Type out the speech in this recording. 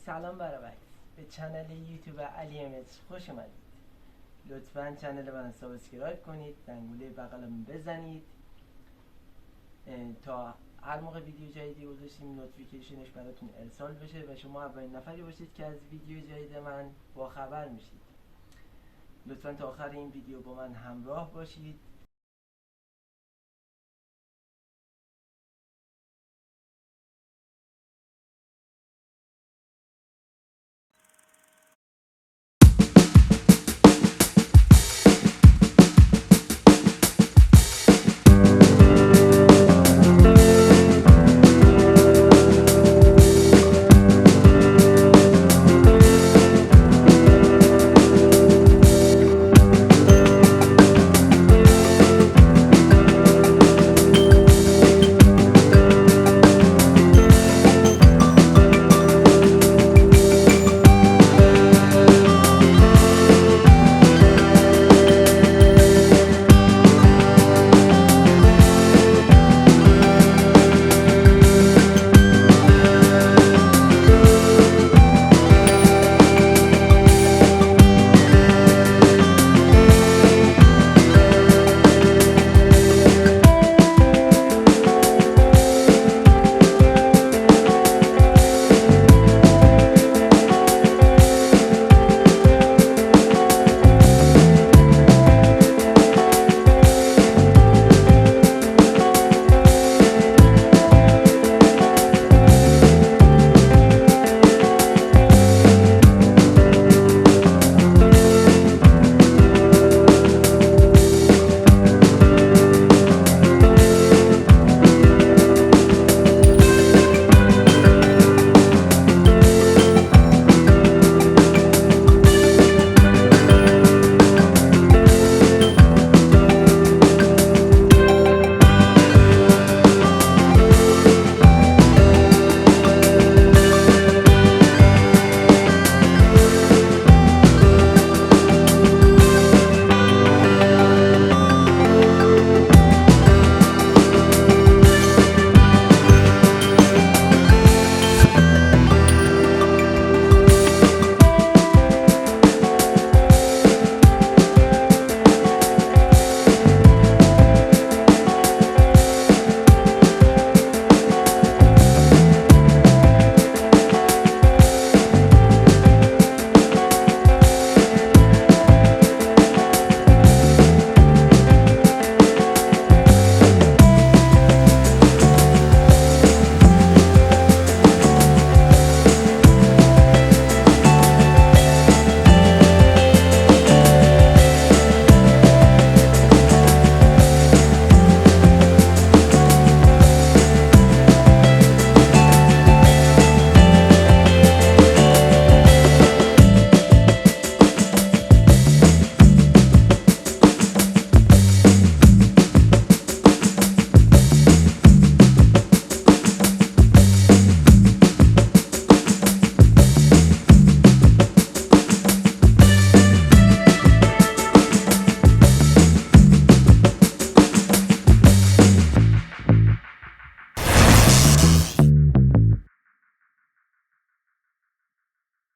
سلام برای وکسب. به چنل یوتیوب علی خوش اومدید. لطفا چنل من سابسکرایب کنید، دنگوله بغلم بزنید تا هر موقع ویدیو جدیدی گذاشتیم نوتیفیکیشنش براتون ارسال بشه و شما اولین نفری باشید که از ویدیو جدید من با خبر میشید. لطفا تا آخر این ویدیو با من همراه باشید